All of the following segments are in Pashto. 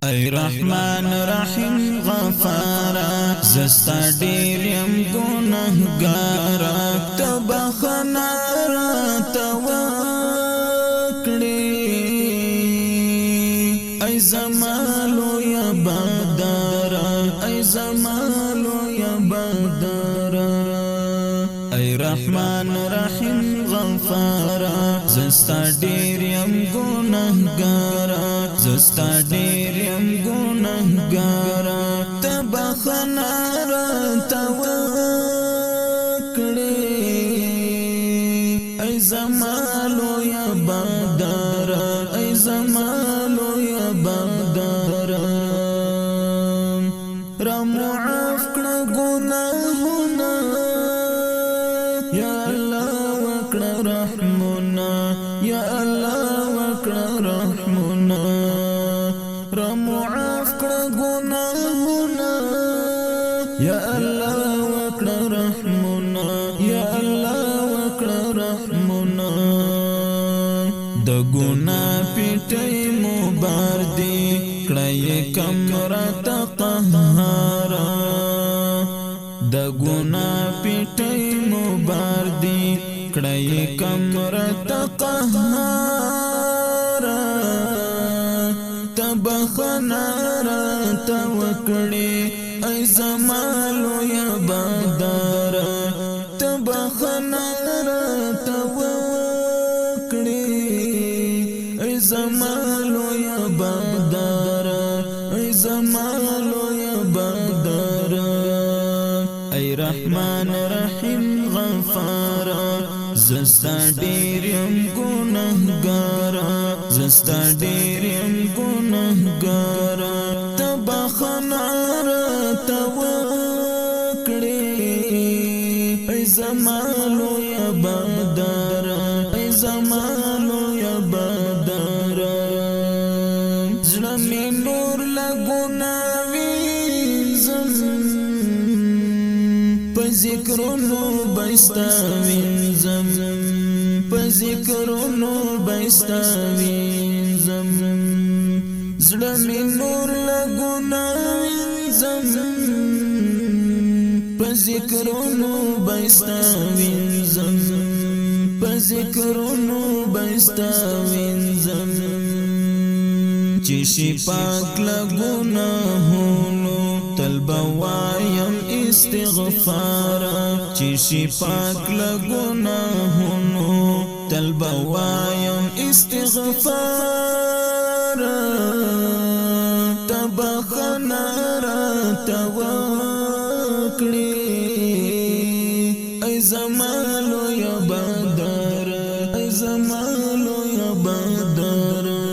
ای رحمان رحیم غفارا زستا ډیر یم ګناهګارا ته بخښنه راته وکړې ای زما لویه بدره ای زما لویه بدره ای رحمان رحیم غفارا زستا ډیر یم ګناهګارا زستا ډیر یم ګناهګارا ته بخښنه راته وکړې ای زما لویه بدره ای زما لویه بدره را معاف کړه ګناهونه یا الله وکړه رحمونه یا الله وکړه رحمونه را معاف کړه ګناهونه یا الله وکړه رحمونه یا الله وکړه رحمونه د ګناه پیټۍ مو بار دی کړه کم راته قهارا د ګناه پیټۍ مو بار دی کړه کم راته قهارا ته بخښنه راته وکړې ای زما لویه بدره ته بخښنه راته وکړې ای زما لویه بدره ای زما لویه بدره ای رحمان رحیم غفارا زستا ډیر یم ګناهګارا زستا ډیر یم ګناهګارا ته بخښنه راته وکړې ای زما لویه بدره ای زما لویه بدره زړه مې نور له ګناه وینځم په ذکرونو بستا وینځم په ذکرونو بستا وینځم زړه مې نور له ګناه وینځم په ذکرونو بستا وینځم په ذکرونو بستا وینځم چې شي پاک له ګناهونو تل بوایم استغفار چې شي پاک له ګناهونو تل بوایم استغفار ته بخښنه راته وکړې ای زما لویه بدره ای زما لویه بدره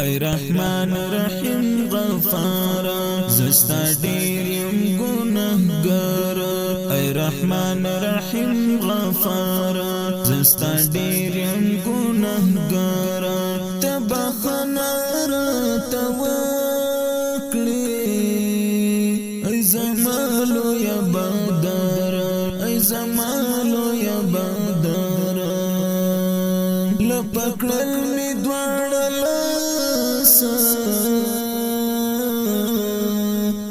ای رحمان رحیم غفارا زستا ډیر یم ګناهګارا ای رحمان رحیم غفارا زستا ډیر یم ګناهګارا ته بخښنه راته وکړې ای زما لویه بدره ای زما لویه بدره له پکړل مې دواړه لاسه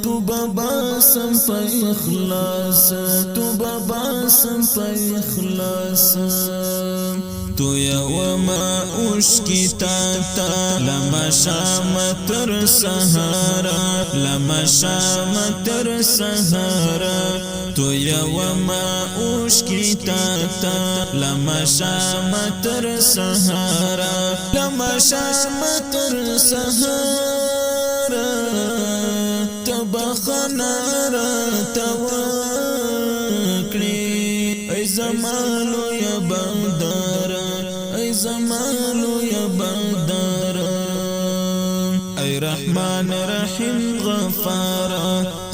تو بابا سم په اخلاص تو بابا سم په اخلاص تو یو ما اوش کی تا لما شام تر سهارا لما شام تر سهارا تو یو ما اوش کی تا لما شام تر سهارا لما شام تر سهارا بخښنه راته وکړې ای زما لویه بدره ای زما لویه بدره ای رحمان رحیم غفارا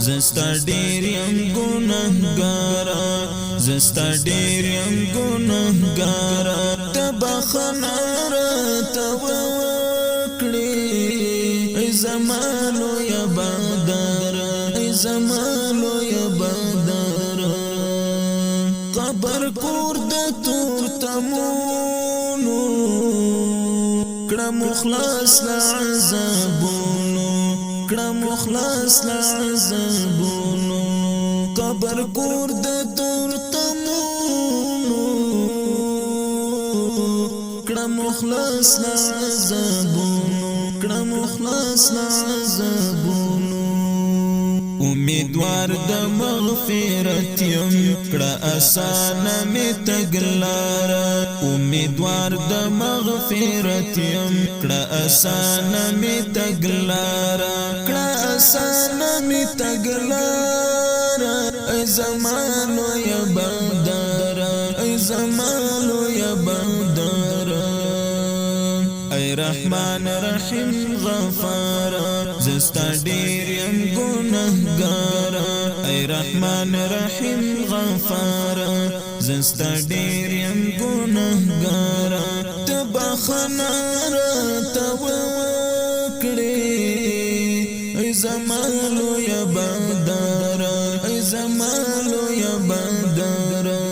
زستا ډیر یم ګناهګارا زستا ډیر یم ګناهګارا ته بخښنه راته وکړې ای زما لویه بدره ای زما لویه بدره قبر کور د تور تمونو کړه مخلص له عذابو کړه مخلص لعذابونو قبر کور د تور تمونو کړه مخلص لعذابونو کړه مخلص لعذابونو امیدوار د مغفرت یم کړه آسان می تګلارا امیدوار د مغفرت یم کړه آسان می تګلارا کړه آسان می تګلارا ای زمانو یا بندارا ای زمانو یا بندارا ای رحمان رحیم غفار زستا ډیر یم ګناهګار ای رحمان رحیم غفار زستا ډیر یم ګناهګار ته بخښنه راته وکړې ای زما لویه بنداره ای زما لویه بنداره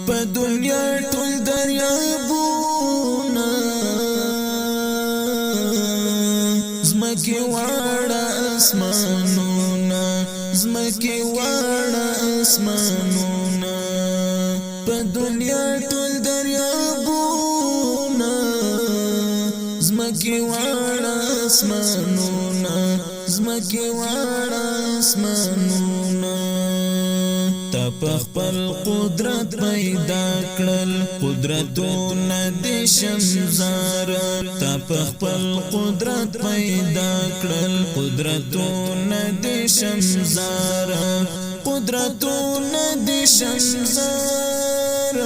په دنیا ټول دریابونه زمکی واړه اسمانونه زمکی واړه اسمانونه په دنیا ټول دریابونه زمکی واړه اسمانونه زمکی واړه اسمانونه تا په خپل قدرت پیدا کړل قدرتونه د شمزار تا په خپل قدرت پیدا کړل قدرتونه د شمزار قدرتونه د شمزار